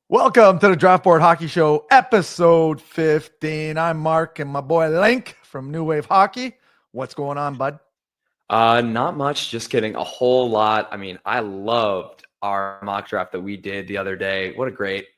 Welcome to the Draft Board Hockey Show, episode 15. I'm Mark and my boy Linc from New Wave Hockey. What's going on, bud? Not much. Just kidding. A whole lot. I mean, I loved our mock draft that we did the other day. What a great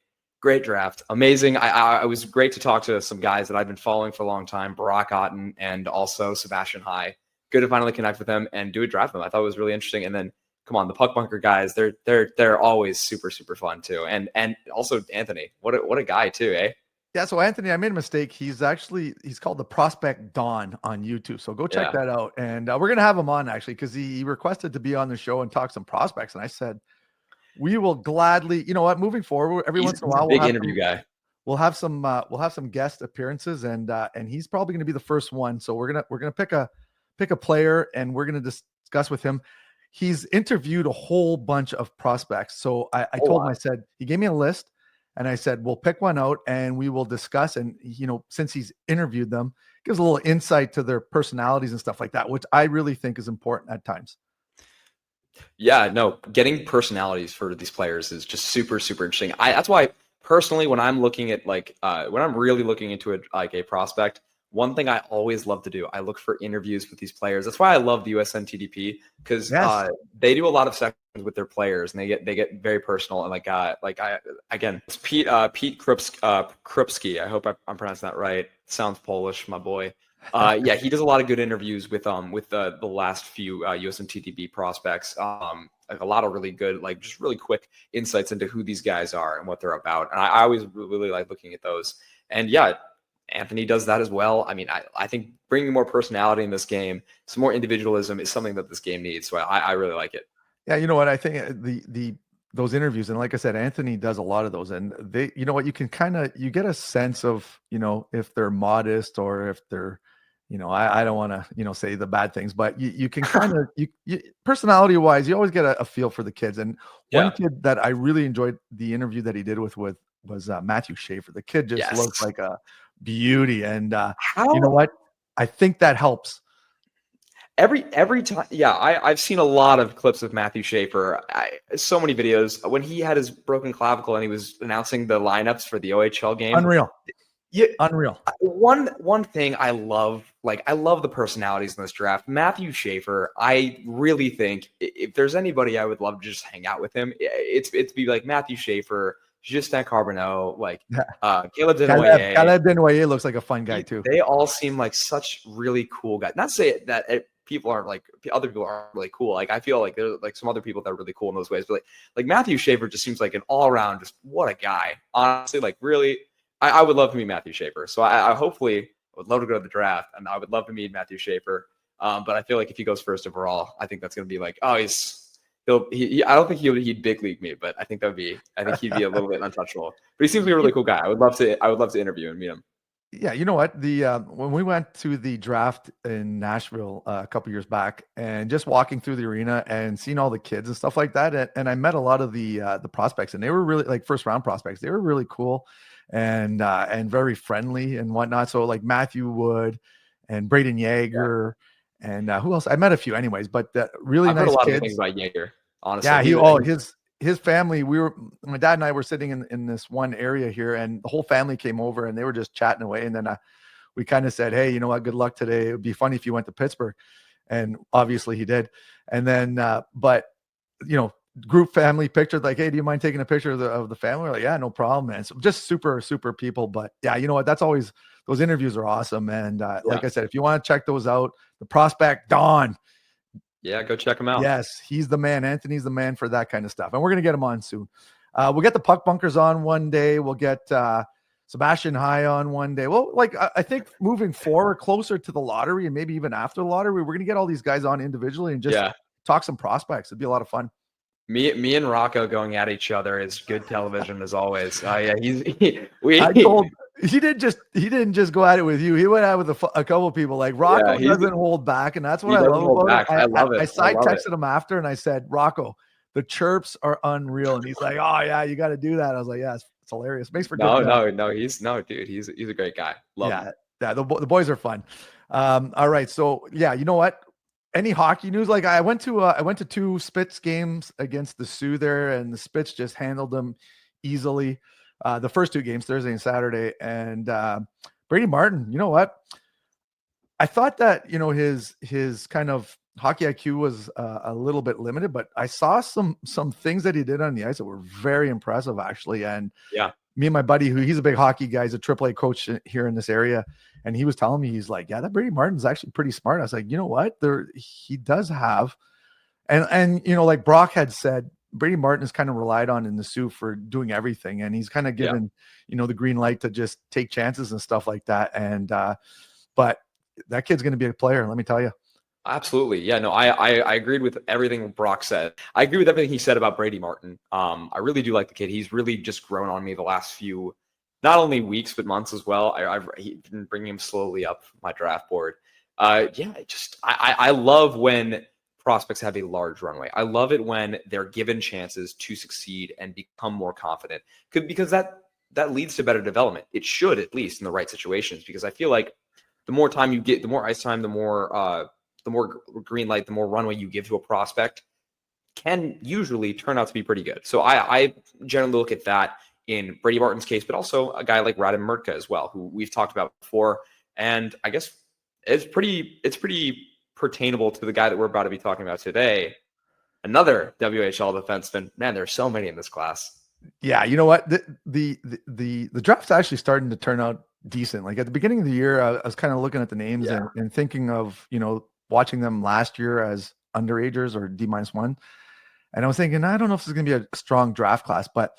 draft. Amazing. I was great to talk to some guys that I've been following for a long time, Barack Otten and also Sebastian High. Good to finally connect with them and do a draft with them. I thought it was really interesting. And then, come on, the Puck Bunker guys, they're always super fun too. And also Anthony, what a guy too, eh? Yeah, so Anthony, I made a mistake. He's called the Prospect Dawn on YouTube. So go check that out. And we're going to have him on actually because he requested to be on the show and talk some prospects. And I said, we will gladly, you know what, moving forward, every once in a while, big interview guy. We'll have some guest appearances and he's probably going to be the first one. So we're going to pick a player and we're going to discuss with him. He's interviewed a whole bunch of prospects. So I told him, I said, he gave me a list and I said, we'll pick one out and we will discuss. And, you know, since he's interviewed them, gives a little insight to their personalities and stuff like that, which I really think is important at times. Yeah, no, getting personalities for these players is just super interesting. That's why personally, when I'm looking at when I'm really looking into a prospect, one thing I always love to do, I look for interviews with these players. That's why I love the USN TDP because they do a lot of sessions with their players and they get very personal. And it's Pete Krupski. I hope I'm pronouncing that right. Sounds Polish, my boy. Yeah, he does a lot of good interviews with the last few USN TDP prospects. A lot of really good, just really quick insights into who these guys are and what they're about. And I always really like looking at those. And yeah, Anthony does that as well. I mean, I think bringing more personality in this game, some more individualism is something that this game needs. So I really like it. Yeah, you know what? I think those interviews, and like I said, Anthony does a lot of those, and they, you know what, you get a sense of, you know, if they're modest or if they're, you know, I don't want to, you know, say the bad things, but you can kind of, you personality wise, you always get a feel for the kids. And one kid that I really enjoyed the interview that he did with was Matthew Schaefer. The kid just looks like a beauty. And you know what? I think that helps. Every time, I've seen a lot of clips of Matthew Schaefer. So many videos when he had his broken clavicle and he was announcing the lineups for the OHL game. Unreal. Yeah, unreal. One thing I love the personalities in this draft. Matthew Schaefer, I really think if there's anybody I would love to just hang out with him, it's be like Matthew Schaefer, Justin Carbonneau, Caleb Desnoyers. Caleb Desnoyers looks like a fun guy too. They all seem like such really cool guys. Not to say that people aren't other people aren't really cool. Like I feel like there's some other people that are really cool in those ways, but like Matthew Schaefer just seems like an all around just what a guy. Honestly, really. I would love to meet Matthew Schaefer. So I hopefully would love to go to the draft, and I would love to meet Matthew Schaefer. But I feel like if he goes first overall, I think that's going to be I don't think he'd big league me, but I think he'd be a little bit untouchable. But he seems like a really cool guy. I would love to interview and meet him. Yeah, you know what? The when we went to the draft in Nashville a couple years back, and just walking through the arena and seeing all the kids and stuff like that, and I met a lot of the prospects, and they were really first round prospects. They were really cool and very friendly and whatnot. So like Matthew Wood and Braden Yeager and who else? I met a few anyways, but really I've nice heard a lot kids. of things about Yeager, honestly. Yeah, his family, my dad and I were sitting in this one area here and the whole family came over and they were just chatting away. And then we kind of said, hey, you know what, good luck today. It would be funny if you went to Pittsburgh. And obviously he did. And then, but you know, group family picture, like, hey, do you mind taking a picture of the family? We're like, yeah, no problem, man. So just super people. But yeah, you know what, that's always, those interviews are awesome. And like I said, if you want to check those out, the Prospect Dawn. Yeah, go check him out. Yes, he's the man. Anthony's the man for that kind of stuff. And we're going to get him on soon. We'll get the Puck Bunkers on one day. We'll get Sebastian High on one day. Well, I think moving forward, closer to the lottery and maybe even after the lottery, we're going to get all these guys on individually and just talk some prospects. It'd be a lot of fun. Me and Rocco going at each other is good television as always. He didn't just go at it with you. He went at it with a couple of people. Like Rocco doesn't hold back, and that's what I love about it. I love it. I side texted him after, and I said, "Rocco, the chirps are unreal." And he's like, "Oh yeah, you got to do that." I was like, "Yeah, it's hilarious. Makes for good." No, he's a great guy. Love him. Yeah. The boys are fun. All right, so yeah, you know what? Any hockey news? Like I went to two Spitz games against the Sioux there, and the Spitz just handled them easily. The first 2 games, Thursday and Saturday. And Brady Martin, you know what? I thought that, his kind of hockey IQ was a little bit limited, but I saw some things that he did on the ice that were very impressive, actually. And Yeah. me and my buddy, he's a big hockey guy, he's a AAA coach here in this area, and he was telling me, he's like, yeah, that Brady Martin's actually pretty smart. I was like, you know what? He does have, and like Brock had said, Brady Martin is kind of relied on in the Sioux for doing everything, and he's kind of given the green light to just take chances and stuff like that. And but that kid's going to be a player, let me tell you. Absolutely. Yeah, no, I agreed with everything Brock said. I agree with everything he said about Brady Martin. I really do like the kid. He's really just grown on me the last few, not only weeks, but months as well. He's been bringing him slowly up my draft board. I love when prospects have a large runway. I love it when they're given chances to succeed and become more confident, because that leads to better development. It should, at least in the right situations, because I feel like the more time you get, the more ice time, the more green light, the more runway you give to a prospect can usually turn out to be pretty good. So I generally look at that in Brady Martin's case, but also a guy like Radim Murtka as well, who we've talked about before. And I guess it's pretty pertainable to the guy that we're about to be talking about today. Another WHL defenseman. Man, there's so many in this class. Yeah, you know what? The draft's actually starting to turn out decent. Like at the beginning of the year, I was kind of looking at the names and thinking of, watching them last year as underagers or D-1. And I was thinking, I don't know if this is going to be a strong draft class, but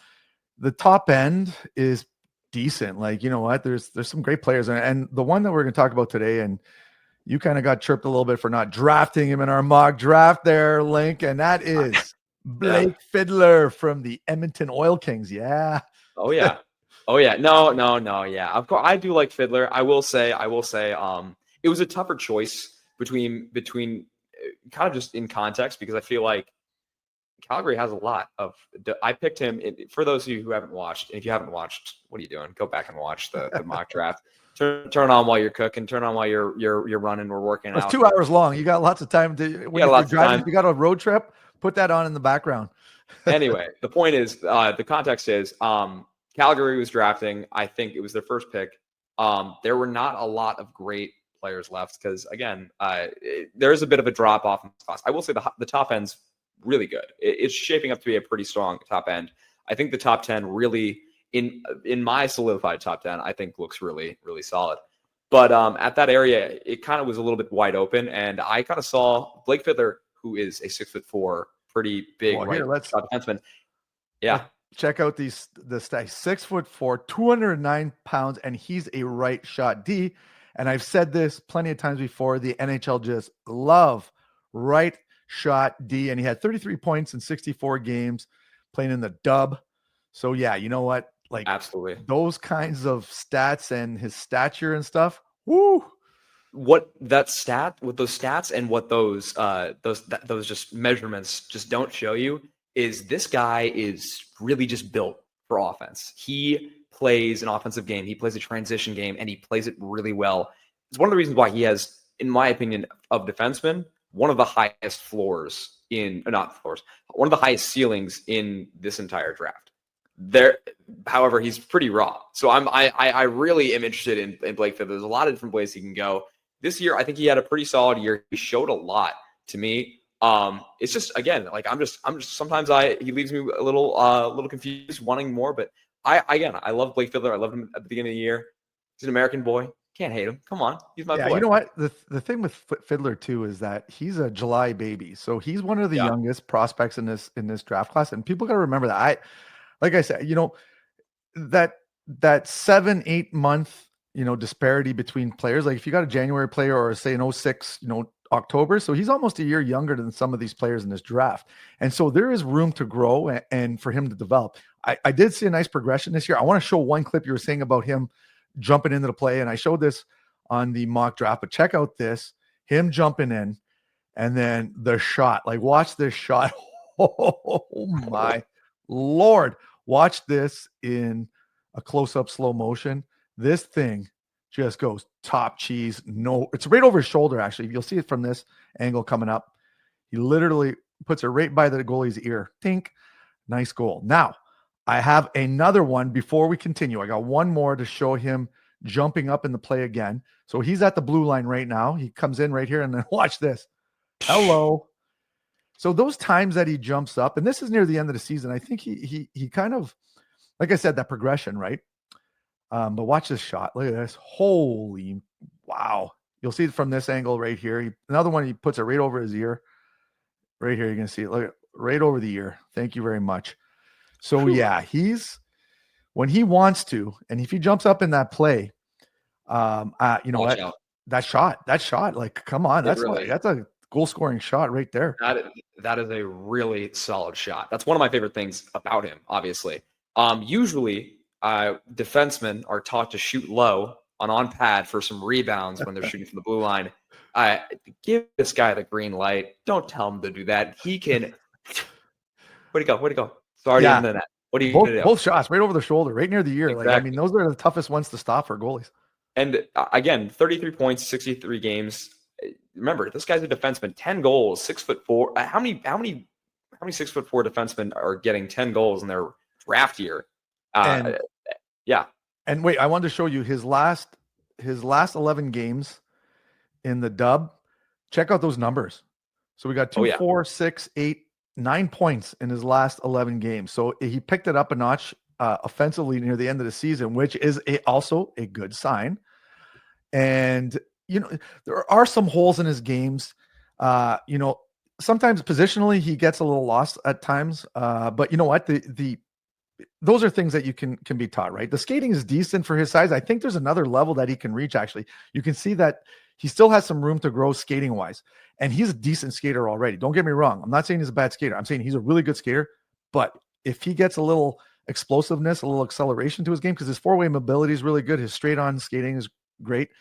the top end is decent. Like, you know what? There's some great players. And the one that we're going to talk about today, and you kind of got chirped a little bit for not drafting him in our mock draft there, Linc, and that is Blake Fiddler from the Edmonton Oil Kings. Yeah. Oh yeah. Oh yeah. No. Yeah. Of course, I do like Fiddler. I will say, it was a tougher choice between kind of just in context, because I feel like Calgary has a lot of. I picked him for those of you who haven't watched. And if you haven't watched, what are you doing? Go back and watch the mock draft. Turn on while you're cooking. Turn on while you're running or working out. It's 2 hours long. You got lots of time to. When you're driving, if you got a road trip, put that on in the background. Anyway, the point is, the context is, Calgary was drafting. I think it was their first pick. There were not a lot of great players left because, again, there is a bit of a drop off in this class. I will say the top end's really good. It's shaping up to be a pretty strong top end. I think the top 10 really, in my solidified top 10, I think looks really, really solid. But at that area, it kind of was a little bit wide open, and I kind of saw Blake Fiddler, who is a 6'4", pretty big defenseman. Yeah. Check out the stats. 6'4", 209 pounds, and he's a right shot D. And I've said this plenty of times before. The NHL just love right shot D, and he had 33 points in 64 games playing in the dub. So yeah, you know what? Like, absolutely, those kinds of stats and his stature and stuff. Woo! What that stat with those stats and what those just measurements just don't show you is this guy is really just built for offense. He plays an offensive game. He plays a transition game, and he plays it really well. It's one of the reasons why he has, in my opinion, of defensemen, one of the highest floors one of the highest ceilings in this entire draft. However, he's pretty raw. So I really am interested in Blake Fiddler. There's a lot of different ways he can go. This year, I think he had a pretty solid year. He showed a lot to me. It's just, again, like I'm just sometimes he leaves me a little confused, wanting more. But I love Blake Fiddler. I loved him at the beginning of the year. He's an American boy. Can't hate him. Come on, he's my boy. You know what? The thing with Fiddler too is that he's a July baby, so he's one of the youngest prospects in this draft class, and people got to remember that. Like I said, that 7-8 month disparity between players. Like if you got a January player or say an 06, October, so he's almost a year younger than some of these players in this draft, and so there is room to grow and for him to develop. I did see a nice progression this year. I want to show one clip you were saying about him jumping into the play, and I showed this on the mock draft, but check out him jumping in, and then the shot. Like, watch this shot. Oh my Lord. Watch this in a close-up slow motion. This thing just goes top cheese. No, it's right over his shoulder, actually. You'll see it from this angle coming up. He literally puts it right by the goalie's ear. Tink. Nice goal. Now, I have another one before we continue. I got one more to show him jumping up in the play again. So he's at the blue line right now. He comes in right here, and then watch this. Hello. So those times that he jumps up, and this is near the end of the season, I think he kind of, like I said, that progression, right? But watch this shot. Look at this. Holy wow. You'll see it from this angle right here. Another one, he puts it right over his ear. Right here, you can see it. Look, right over the ear. Thank you very much. So yeah, when he wants to, and if he jumps up in that play, you know what? That shot, like, come on, that's a goal scoring shot right there. That is a really solid shot. That's one of my favorite things about him, obviously. Usually, defensemen are taught to shoot low on pad for some rebounds when they're shooting from the blue line. Give this guy the green light. Don't tell him to do that. He can. Where'd he go? Sorry, in the net. What do you do? Both shots right over the shoulder, right near the ear. Exactly. Like, I mean, those are the toughest ones to stop for goalies. And again, 33 points, 63 games. Remember, this guy's a defenseman. 10 goals, 6'4". How many 6'4" defensemen are getting 10 goals in their draft year? Yeah. And wait, I wanted to show you his last 11 games in the dub. Check out those numbers. So we got 2, 4, 6, 8, 9 points in his last 11 games. So he picked it up a notch offensively near the end of the season, which is also a good sign. And, you know, there are some holes in his games. You know, sometimes positionally he gets a little lost at times. But you know what? Those are things that you can be taught, right? The skating is decent for his size. I think there's another level that he can reach, actually. You can see that he still has some room to grow skating wise. And he's a decent skater already. Don't get me wrong. I'm not saying he's a bad skater. I'm saying he's a really good skater. But if he gets a little explosiveness, a little acceleration to his game, because his four-way mobility is really good. His straight-on skating is great.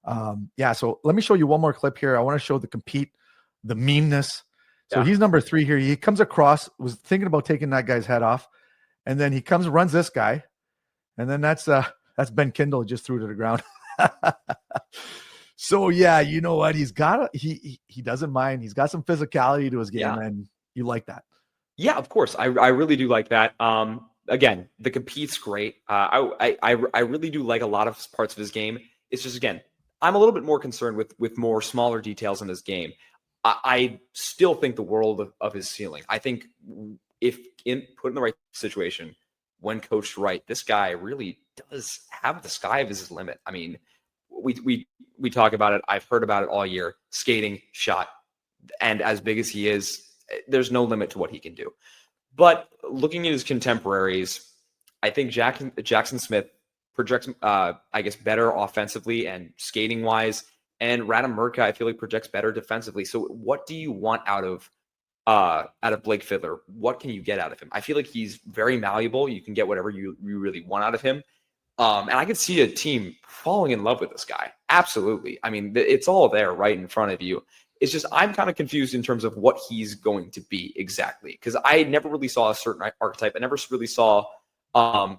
So let me show you one more clip here. I want to show the meanness. So he's number 3 here. He comes across, was thinking about taking that guy's head off. And then he comes, runs this guy. And then that's Ben Kindle, just threw to the ground. So yeah, you know what? He doesn't mind. He's got some physicality to his game, and you like that. Yeah, of course. I really do like that. Again, the compete's great. I really do like a lot of parts of his game. It's just, again, I'm a little bit more concerned with more smaller details in his game. I still think the world of his ceiling. I think if put in the right situation, when coached right, this guy really does have the sky of his limit. I mean, we talk about it. I've heard about it all year. Skating, shot, and as big as he is, there's no limit to what he can do. But looking at his contemporaries, I think Jackson Smith projects, I guess, better offensively and skating wise, and Radim Murka, I feel like, projects better defensively. So, what do you want out of Blake Fiddler? What can you get out of him? I feel like he's very malleable. You can get whatever you really want out of him. And I could see a team falling in love with this guy. Absolutely. I mean, it's all there right in front of you. It's just, I'm kind of confused in terms of what he's going to be exactly. Because I never really saw a certain archetype. I never really saw a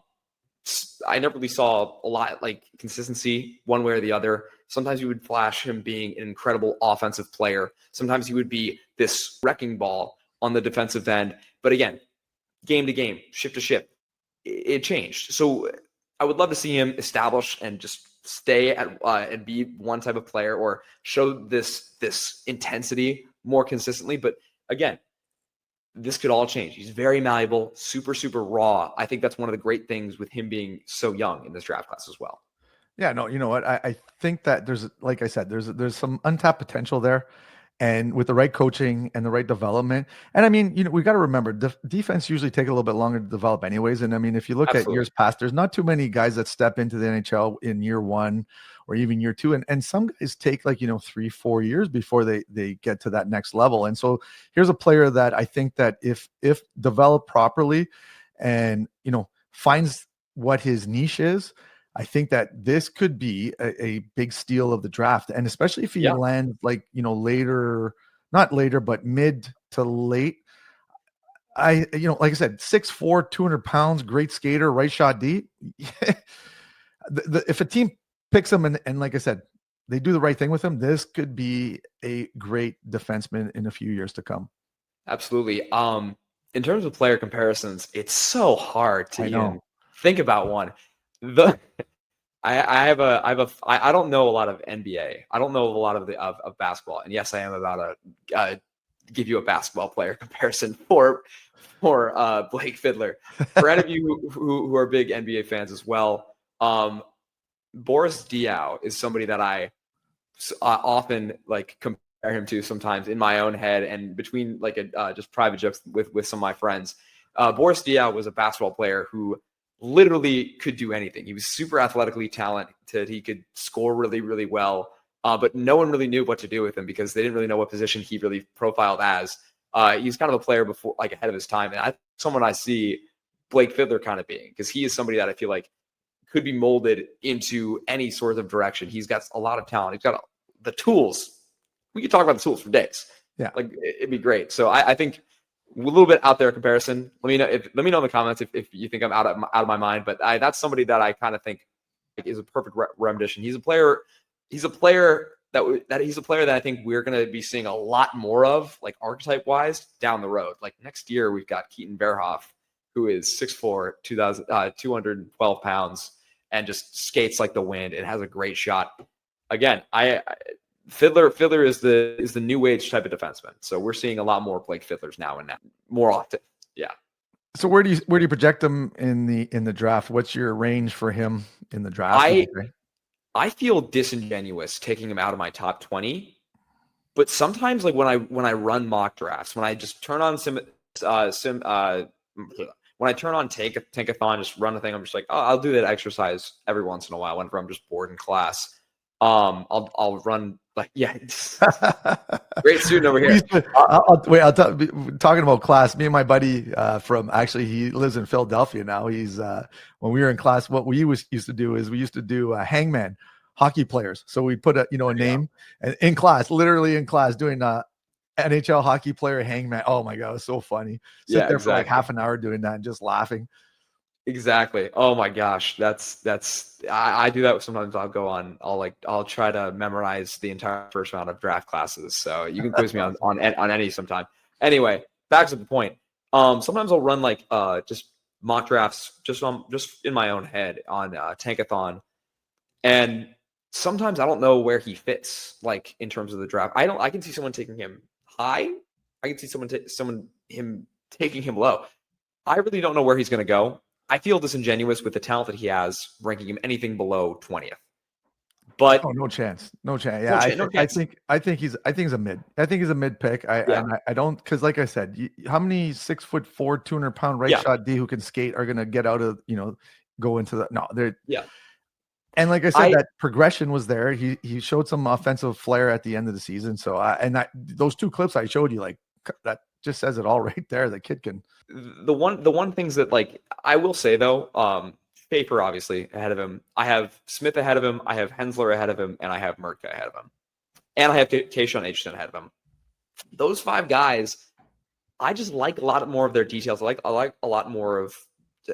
lot like consistency one way or the other. Sometimes you would flash him being an incredible offensive player. Sometimes he would be this wrecking ball on the defensive end. But again, game to game, shift to shift, it changed. So I would love to see him establish and just stay at and be one type of player, or show this intensity more consistently. But again, this could all change. He's very malleable, super, super raw. I think that's one of the great things with him being so young in this draft class as well. Yeah, no, you know what? I think that there's, like I said, there's some untapped potential there. And with the right coaching and the right development. And I mean, you know, we got to remember defense usually take a little bit longer to develop anyways. And I mean, if you look at years past, there's not too many guys that step into the NHL in year 1 or even year 2. And some guys take 3-4 years before they get to that next level. And so here's a player that I think that if developed properly and, you know, finds what his niche is, I think that this could be a big steal of the draft. And especially if he lands later, not later, but mid to late. Like I said, 6'4", 200 pounds, great skater, right shot D. If a team picks him and like I said, they do the right thing with him, this could be a great defenseman in a few years to come. Absolutely. in terms of player comparisons, it's so hard to I know. even think about one. The I don't know a lot of NBA. I don't know a lot of basketball. And yes, I am about to give you a basketball player comparison for Blake Fiddler. For any of you who are big NBA fans as well, Boris Diaw is somebody that I often like compare him to sometimes in my own head and between like just private jokes with some of my friends. Boris Diaw was a basketball player who literally could do anything. He was super athletically talented. He could score really, really well, but no one really knew what to do with him because they didn't really know what position he really profiled as. He's kind of a player before, like ahead of his time, and someone I see Blake Fiddler kind of being, because he is somebody that I feel like could be molded into any sort of direction. He's got a lot of talent. He's got the tools. We could talk about the tools for days. Yeah, like it'd be great. So I think a little bit out there comparison. Let me know in the comments if you think I'm out of my mind. But that's somebody that I kind of think is a perfect rendition. He's a player that I think we're going to be seeing a lot more of, like archetype wise, down the road. Like next year, we've got Keaton Verhoff, who is 6'4", 212 pounds, and just skates like the wind and has a great shot. Again, Fiddler is the new age type of defenseman. So we're seeing a lot more Blake Fiddlers now and more often. Yeah. So where do you project him in the draft? What's your range for him in the draft? I feel disingenuous taking him out of my top 20, but sometimes like when I run mock drafts, when I just turn on when I turn on Tankathon, just run a thing, I'm just like, oh, I'll do that exercise every once in a while whenever I'm just bored in class. I'll run like, yeah, great student over here. Talking about class, me and my buddy he lives in Philadelphia now. He's when we were in class, what we used to do is we used to do hangman hockey players. So we put a name and literally in class doing NHL hockey player hangman. Oh my God, it was so funny. Sit there for like half an hour doing that and just laughing. Exactly. Oh my gosh. I do that sometimes. I'll try to memorize the entire first round of draft classes. So you can quiz me on any sometime. Anyway, back to the point. Sometimes I'll run like just mock drafts just in my own head on Tankathon. And sometimes I don't know where he fits, like in terms of the draft. I can see someone taking him high. I can see him taking him low. I really don't know where he's going to go. I feel disingenuous with the talent that he has, ranking him anything below 20th. But no chance. Yeah, I think he's a mid. I think he's a mid pick. I don't, because like I said, how many 6'4", 200-pound right shot D who can skate are going to get out of go into the they're. And like I said, that progression was there. He showed some offensive flair at the end of the season. So those two clips I showed you, like that just says it all right there. The kid can. The one things that like I will say though, Paper obviously ahead of him. I have Smith ahead of him. I have Hensler ahead of him, and I have Mertka ahead of him, and I have Keishon Aitchison ahead of him. Those five guys, I just like a lot more of their details. I like a lot more of.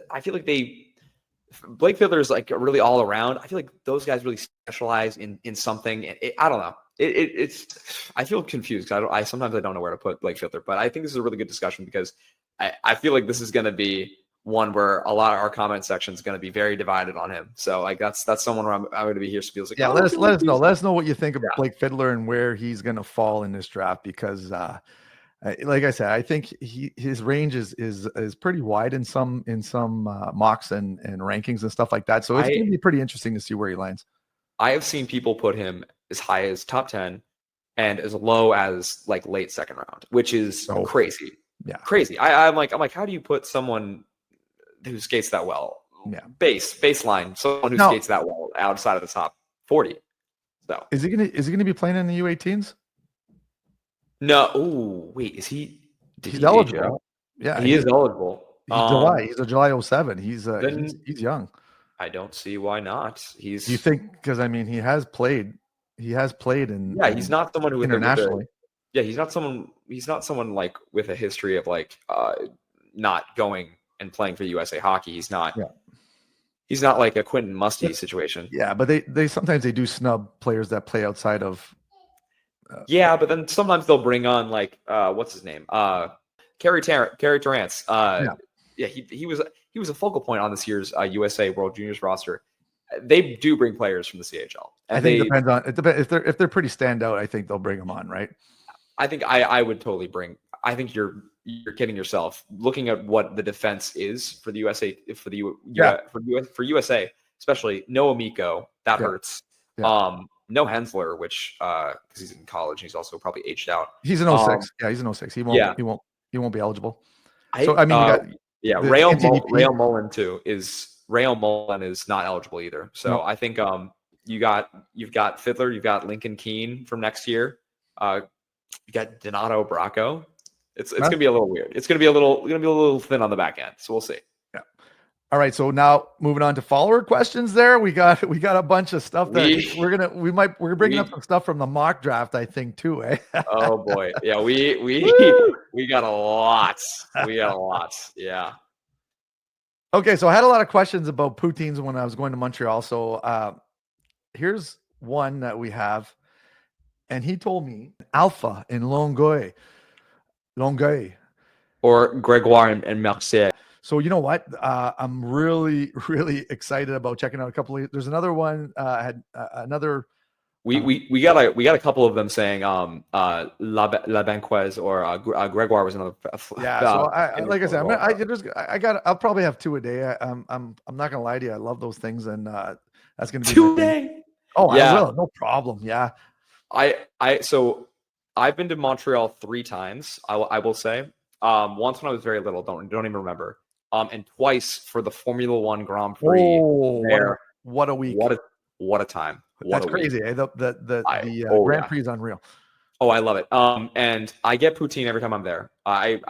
I feel like Blake Fiddler is like really all around. I feel like those guys really specialize in something. I don't know. I feel confused because I sometimes I don't know where to put Blake Fiddler, but I think this is a really good discussion because I feel like this is going to be one where a lot of our comment section is going to be very divided on him. So like that's someone where I'm going to be here. So feels like, let us know. Let us know what you think of Blake Fiddler and where he's going to fall in this draft because like I said, I think his range is pretty wide in some mocks and rankings and stuff like that. So it's going to be pretty interesting to see where he lands. I have seen people put him as high as top 10 and as low as like late second round, which is crazy. Yeah, crazy. I'm like, how do you put someone who skates that well? Yeah, baseline, someone who skates that well outside of the top 40. So is he gonna be playing in the U18s? No. Oh, wait, is he? He's eligible. Yeah, he is eligible. He's a July 07. He's young. I don't see why not. Do you think? Because I mean, he has played in. Yeah, he's not someone who internationally. He's not someone like with a history of like not going and playing for USA Hockey. He's not. Yeah. He's not like a Quentin Musty situation. Yeah, but they sometimes do snub players that play outside of. Yeah, but then sometimes they'll bring on like what's his name? Kerry Torrance. Yeah. Yeah, he was a focal point on this year's USA World Juniors roster. They do bring players from the CHL. And I think it depends on it. Depends if they're pretty standout. I think they'll bring them on, right? I think I would totally bring. I think you're kidding yourself. Looking at what the defense is for the USA for USA, especially no Amico, that hurts. Yeah. No Hensler, which because he's in college, he's also probably aged out. He's an 06. Yeah, he's an 06. He won't be eligible. So I mean, you got Rail Mullen too Rail Mullen is not eligible either. So I think you've got Fiddler, you've got Lincoln Keene from next year. You got Donato Bracco. It's gonna be a little weird. It's gonna be a little thin on the back end. So we'll see. Yeah. All right. So now moving on to follower questions. There we got a bunch of stuff that we're bringing up some stuff from the mock draft. I think too. Eh? Oh boy. Yeah. We got a lot. We got a lot. Yeah. Okay. So I had a lot of questions about poutines when I was going to Montreal. So here's one that we have. And he told me Alpha in Longueuil. Or Gregoire and Mercier. So you know what? I'm really, really excited about checking out a couple of. There's another one. Had another. We got a couple of them saying La Banquez or Gregoire was another. Yeah. So like I said, I'll probably have 2 a day. I'm not gonna lie to you. I love those things, and that's gonna be 2 a day. Oh, yeah. I will. No problem. Yeah. So I've been to Montreal 3 times. I will say, once when I was very little, don't even remember. And twice for the Formula One Grand Prix. Oh, what a week! What a time! That's crazy. Eh? The Grand Prix is unreal. Oh, I love it. And I get poutine every time I'm there. I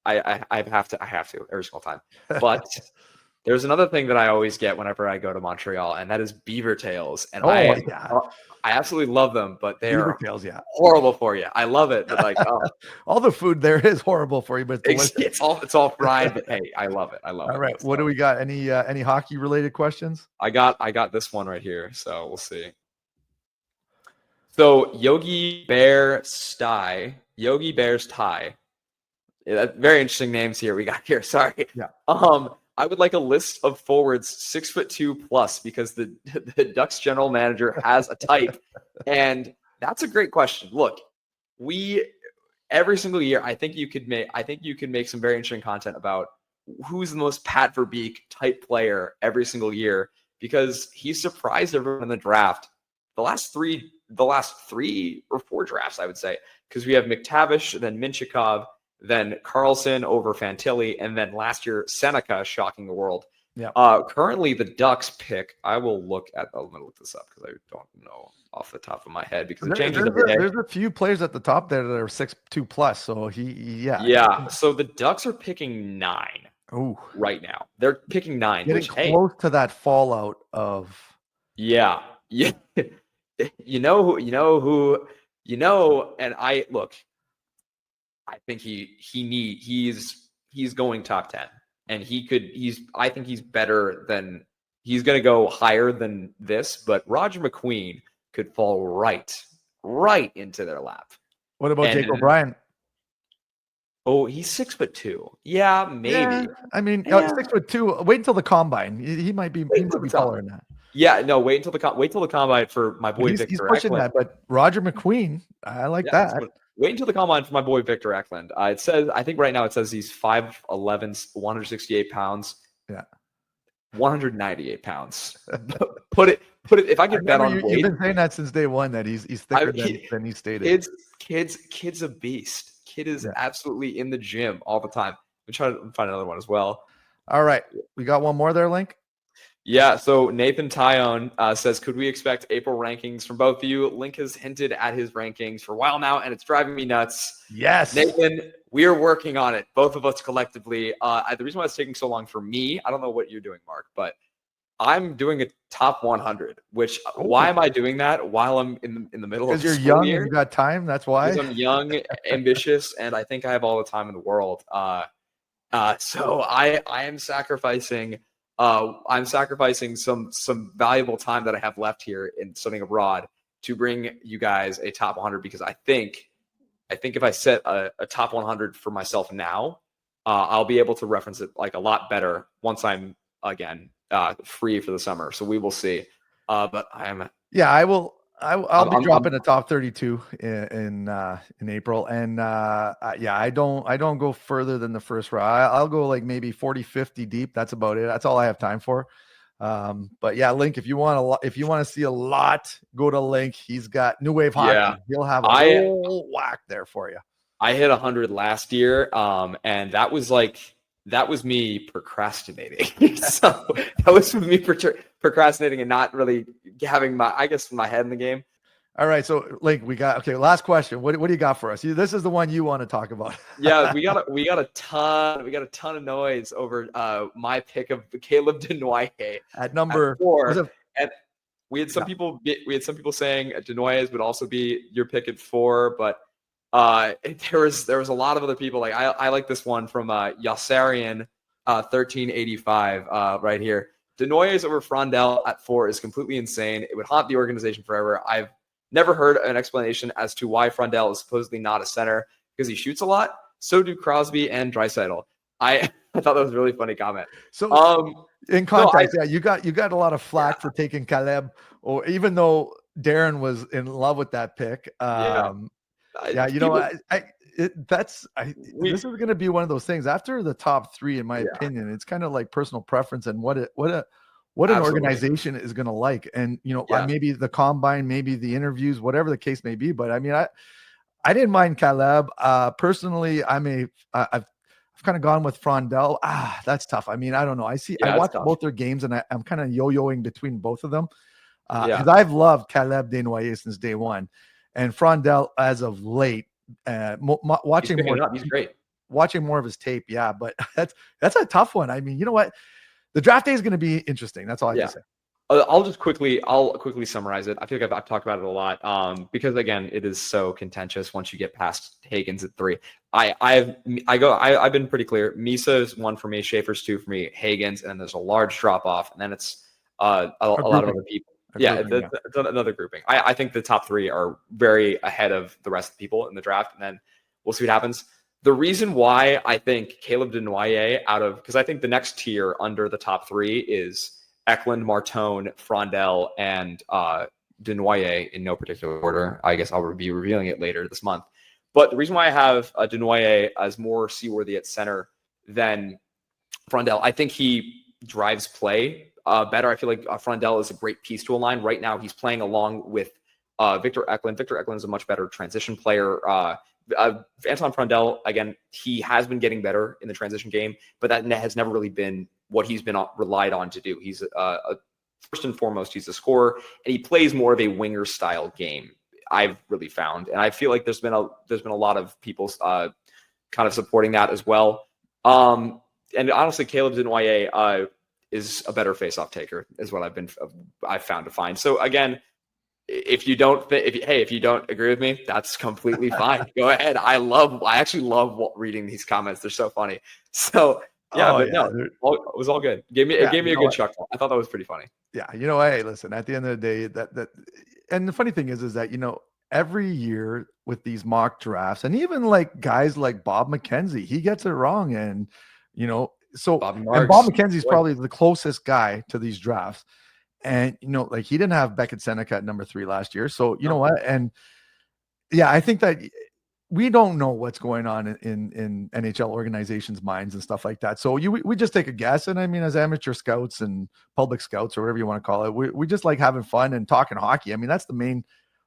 have to every single time. But there's another thing that I always get whenever I go to Montreal, and that is beaver tails. And I absolutely love them, but they're horrible for you. I love it, but all the food there is horrible for you, but it's all fried. But hey, I love it. All right, what do we got? Any hockey related questions? I got this one right here, so we'll see. So Yogi Bear's tie. Very interesting names here we got here. Sorry. Yeah. I would like a list of forwards 6'2" plus because the Ducks general manager has a type, and that's a great question. Look, every single year I think you could make some very interesting content about who's the most Pat Verbeek type player every single year because he surprised everyone in the draft. The last three or 4 drafts, I would say, because we have McTavish, then Minchikov, then Carlson over Fantilli, and then last year Seneca shocking the world. Yeah. Currently the Ducks pick. I'm gonna look this up because I don't know off the top of my head because it changes every day. There's a few players at the top there that are 6'2" plus. So yeah. So the Ducks are picking 9. Oh, right now they're picking 9. Getting close to that fallout of. Yeah. You know who, and I look. I think he's going top 10, and I think he's better than he's going to go higher than this, but Roger McQueen could fall right into their lap. What about Jake O'Brien? Oh, he's 6'2". Yeah, maybe. Yeah, I mean, 6'2". Wait until the combine. He might be taller than that. Yeah, no. Wait until the combine for my boy Victor. He's pushing Eklund. that, but Roger McQueen, I like that. Wait until the combine for my boy Victor Eklund. It says, I think right now it says he's 5'11", 168 pounds. Yeah, 198 pounds. Put it. If I could bet on weight, you've been saying that since day one that he's thicker than he stated. Kid's a beast. Kid is absolutely in the gym all the time. I'm trying to find another one as well. All right, we got one more there, Linc. Yeah, so Nathan Tyone says, could we expect April rankings from both of you? Linc has hinted at his rankings for a while now, and it's driving me nuts. Yes. Nathan, we are working on it, both of us collectively. The reason why it's taking so long for me, I don't know what you're doing, Mark, but I'm doing a top 100, which why am I doing that while I'm in the middle of the Because you're young year? and you got time, that's why? Because I'm young, ambitious, and I think I have all the time in the world. So I am sacrificing some valuable time that I have left here in studying abroad to bring you guys a top 100 because I think I think if I set a top 100 for myself now, I'll be able to reference it like a lot better once I'm again free for the summer. So we will see. But I will. I'll be dropping I'm a top 32 in April, and I don't go further than the first round. I'll go like maybe 40, 50 deep. That's about it. That's all I have time for. But yeah, Linc, if you want to see a lot, go to Linc. He's got New Wave Hockey. He'll have a whole whack there for you. I hit 100 last year, and that was me procrastinating. So that was me procrastinating and not really having my head in the game. All right, so Linc, last question. What do you got for us? This is the one you want to talk about. Yeah, we got a ton of noise over my pick of Caleb Denoyer at number 4. And we had some people saying Denoyer would also be your pick at 4, but there was a lot of other people. Like I like this one from Yassarian 1385 right here. Denoyer over Frondell at 4 is completely insane. It would haunt the organization forever. I've never heard an explanation as to why Frondell is supposedly not a center, because he shoots a lot. So do Crosby and Draisaitl. I thought that was a really funny comment. So in context, you got a lot of flack for taking Caleb, or even though Darren was in love with that pick. This is going to be one of those things after the top 3, in my opinion. It's kind of like personal preference and what an organization is going to like. And, maybe the combine, maybe the interviews, whatever the case may be. But I mean, I didn't mind Caleb. Personally, I've kind of gone with Frondell. That's tough. I mean, I don't know. I watched both their games, and I'm kind of yo-yoing between both of them. Because I've loved Caleb Denoyer since day one. And Frondell, as of late, watching more, he's great. Watching more of his tape, but that's a tough one. I mean, you know what? The draft day is going to be interesting. That's all I can say. I'll quickly summarize it. I feel like I've talked about it a lot because again, it is so contentious once you get past Hagens at 3. I've been pretty clear. Misa is 1 for me, Schaefer's 2 for me, Hagens, and then there's a large drop off, and then it's a lot of other people. It's another grouping. I think the top 3 are very ahead of the rest of the people in the draft, and then we'll see what happens. The reason why I think Caleb Denoyer because I think the next tier under the top 3 is Eklund, Martone, Frondell, and Denoyer in no particular order. I guess I'll be revealing it later this month. But the reason why I have Denoyer as more seaworthy at center than Frondell, I think he drives play better. I feel like Frondell is a great piece to a line. Right now, he's playing along with Victor Eklund. Victor Eklund is a much better transition player. Anton Frondell, again, he has been getting better in the transition game, but that has never really been what he's been relied on to do. He's first and foremost, he's a scorer, and he plays more of a winger style game, I've really found. And I feel like there's been a lot of people kind of supporting that as well. And honestly, Caleb Denoyer is a better face-off taker, is what I've found to find. So again, if you don't agree with me, that's completely fine. Go ahead. I actually love reading these comments. They're so funny. So it was all good. It gave me a good chuckle. I thought that was pretty funny. Yeah. Hey, listen, at the end of the day, that and the funny thing is that, every year with these mock drafts, and even like guys like Bob McKenzie, he gets it wrong. And, Bob McKenzie is probably the closest guy to these drafts. And, like he didn't have Beckett Seneca at number 3 last year. So, you know what? And I think that we don't know what's going on in NHL organizations' minds and stuff like that. So we just take a guess. And I mean, as amateur scouts and public scouts or whatever you want to call it, we just like having fun and talking hockey. I mean, that's the main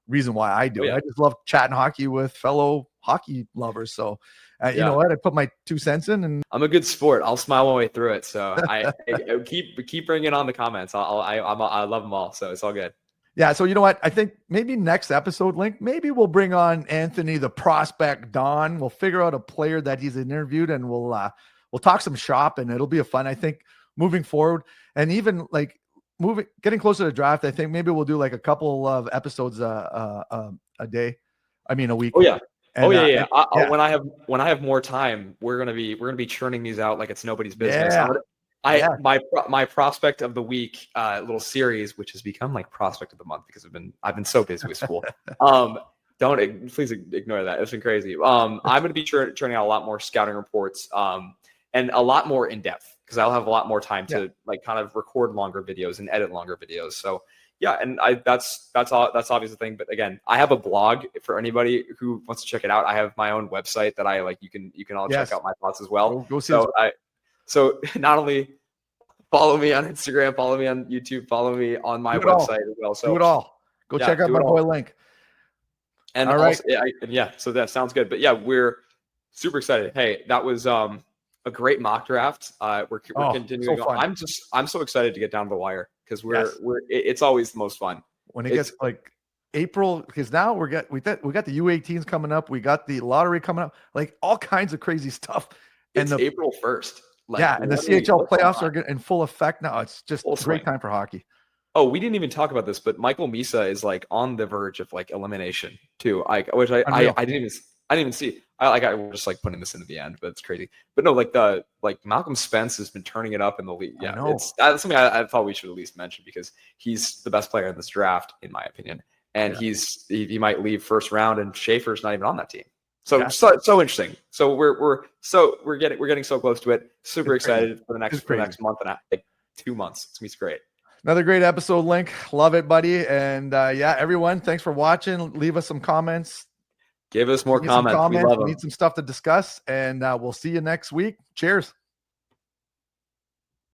reason why I do it. I just love chatting hockey with fellow hockey lovers. So, you know what? I put my 2 cents in, and I'm a good sport. I'll smile my way through it. So I keep bringing on the comments. I love them all. So it's all good. Yeah. So you know what? I think maybe next episode, Linc, maybe we'll bring on Anthony, the prospect Don. We'll figure out a player that he's interviewed, and we'll talk some shop, and it'll be a fun, I think, moving forward. And even like getting closer to the draft, I think maybe we'll do like a couple of episodes a day. I mean, a week. Oh yeah. And, When I have more time, we're gonna be churning these out like it's nobody's business. My prospect of the week little series, which has become like prospect of the month because I've been so busy with school. Please ignore that. It's been crazy. I'm going to be churning out a lot more scouting reports, and a lot more in depth, because I'll have a lot more time to like kind of record longer videos and edit longer videos. So yeah, and that's obviously the thing. But again, I have a blog for anybody who wants to check it out. I have my own website that I like. You can all check out my thoughts as well. Go see so not only follow me on Instagram, follow me on YouTube, follow me on my website as well. So do it all. Go check out my boy Linc. And all right. Also, so that sounds good. But yeah, we're super excited. Hey, that was a great mock draft. We're continuing so on. I'm so excited to get down to the wire, because it's always the most fun when it gets like April, because now we got the U18s coming up, we got the lottery coming up, like all kinds of crazy stuff. And April 1st. And the CHL playoffs are in full effect now. It's just a great time for hockey. Oh, we didn't even talk about this, but Michael Misa is like on the verge of like elimination too. I didn't even see. I was just like putting this into the end, but it's crazy. But no, like Malcolm Spence has been turning it up in the league. Yeah, that's something I thought we should at least mention, because he's the best player in this draft, in my opinion. And he might leave first round, and Schaefer's not even on that team. So interesting. So we're getting so close to it. Super excited for the next month and like 2 months. It's gonna be great. Another great episode, Linc. Love it, buddy. And everyone, thanks for watching. Leave us some comments. Give us more comments. We love them. We need some stuff to discuss, and we'll see you next week. Cheers.